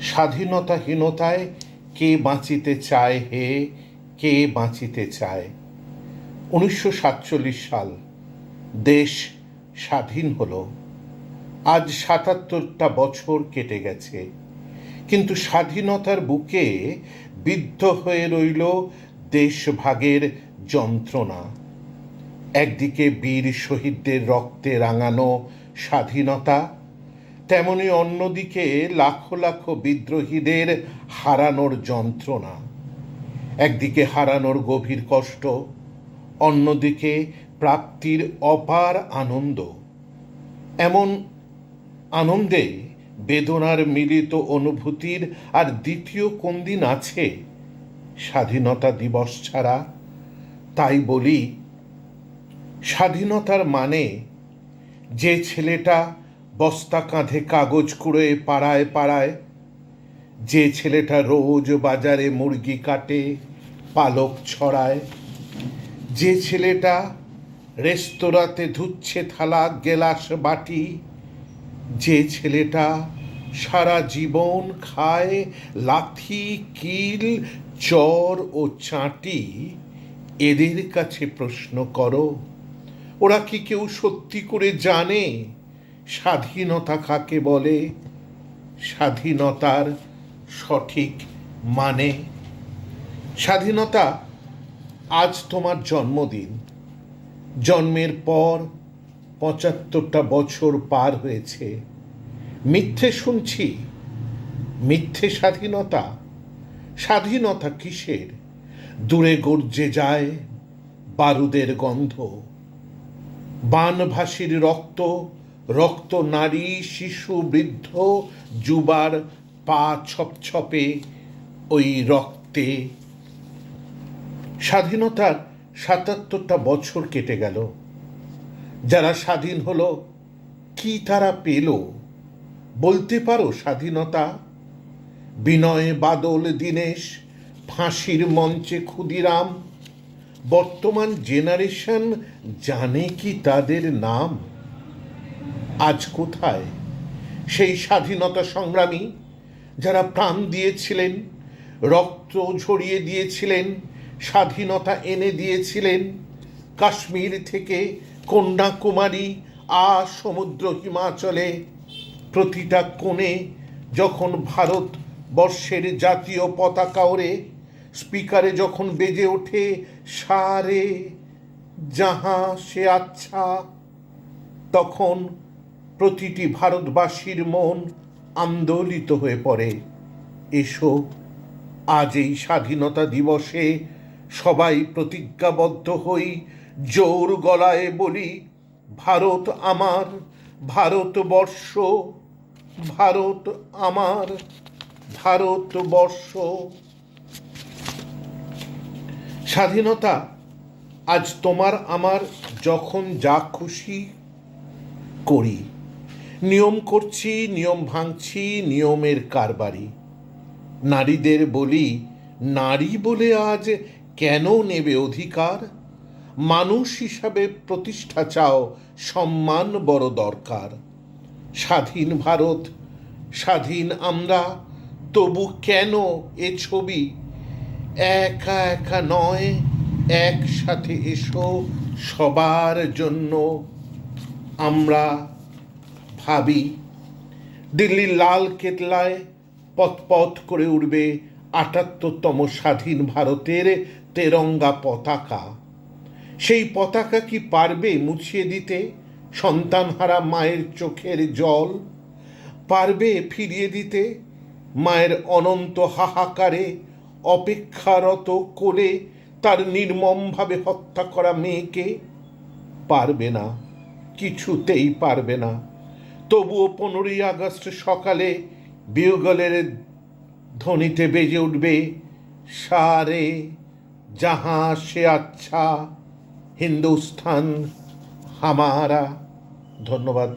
স্বাধীনতাহীনতায় কে বাঁচিতে চায় হে, কে বাঁচিতে চায়। 1947 সাল দেশ স্বাধীন হলো। আজ ৭৭টা বছর কেটে গেছে, কিন্তু স্বাধীনতার বুকে বিদ্ধ হয়ে রইল দেশভাগের যন্ত্রণা। একদিকে বীর শহীদদের রক্তে রাঙানো স্বাধীনতা, তেমনি অন্যদিকে লাখো লাখো বিদ্রোহীদের হারানোর যন্ত্রণা। একদিকে হারানোর গভীর কষ্ট, অন্যদিকে প্রাপ্তির অপার আনন্দ। এমন আনন্দে বেদনার মিলিত অনুভূতির আর দ্বিতীয় কোন দিন আছে স্বাধীনতা দিবস ছাড়া? তাই বলি, স্বাধীনতার মানে যে ছেলেটা বস্তা কাঁধে কাগজ কুড়োয় পাড়ায় পাড়ায়, যে ছেলেটা রোজ বাজারে মুরগি কাটে, পালক ছড়ায়, যে ছেলেটা রেস্তোরাঁতে ধুচ্ছে থালা গেলাস বাটি, যে ছেলেটা সারা জীবন খায় লাথি কিল চর ও চাঁটি, এদের কাছে প্রশ্ন করো, ওরা কি কেউ সত্যি করে জানে স্বাধীনতা কাকে বলে, স্বাধীনতার সঠিক মানে? স্বাধীনতা আজ তোমার জন্মদিন। জন্মের পর ৭৫টা বছর পার হয়েছে। মিথ্যে শুনছি, মিথ্যে স্বাধীনতা। স্বাধীনতা কিসের? দূরে গর্জে যায় বারুদের গন্ধ, বানভাসীর রক্ত, রক্ত নারী শিশু বৃদ্ধ যুবার পা ছপছপে ওই রক্তে। স্বাধীনতার ৭৭টা বছর কেটে গেল। যারা স্বাধীন হলো, কি তারা পেল? বলতে পারো স্বাধীনতা? বিনয় বাদল দীনেশ, ফাঁসির মঞ্চে ক্ষুদিরাম, বর্তমান জেনারেশন জানে কি তাদের নাম? আজ কোথায় সেই স্বাধীনতা সংগ্রামী যারা প্রাণ দিয়েছিলেন, রক্ত ঝরিয়ে দিয়েছিলেন, স্বাধীনতা এনে দিয়েছিলেন? কাশ্মীর থেকে কন্যাকুমারী সমুদ্র হিমাচলে প্রতিটা কোণে যখন ভারতবর্ষের জাতীয় পতাকা ওড়ে, স্পিকারে যখন বেজে ওঠে সারে জাহাঁ সে আচ্ছা, তখন প্রতিটি ভারতবাসীর মন আন্দোলিত হয়ে পড়ে। এসো আজ এই স্বাধীনতা দিবসে সবাই প্রতিজ্ঞাবদ্ধ হই, জোর গলায় বলি, ভারত আমার, ভারতবর্ষ, ভারত আমার, ভারতবর্ষ। স্বাধীনতা আজ তোমার আমার যখন যা খুশি করি, নিয়ম করছি, নিয়ম ভাঙছি, নিয়মের কারবারি। নারীদের বলি, নারী বলে আজ কেন নেবে অধিকার? মানুষ হিসাবে প্রতিষ্ঠা চাও, সম্মান বড় দরকার। স্বাধীন ভারত, স্বাধীন আমরা, তবু কেন এ ছবি? একা একা নয়, একসাথে এসো সবার জন্য আমরা ভাবি। দিল্লির লাল কেল্লায় পথ পথ করে উঠবে ৭৮তম স্বাধীন ভারতের তেরঙ্গা পতাকা। সেই পতাকা কি পারবে মুছিয়ে দিতে সন্তানহারা মায়ের চোখের জল? পারবে ফিরিয়ে দিতে মায়ের অনন্ত হাহাকারে অপেক্ষারত কোলে তার নির্মমভাবে হত্যা করা মেয়েকে? পারবে না, কিছুতেই পারবে না। তবুও 15ই আগস্ট সকালে বিউগলের ধ্বনিতে বেজে উঠবে সারে জাহাঁ সে আচ্ছা, হিন্দুস্তান হামারা। ধন্যবাদ।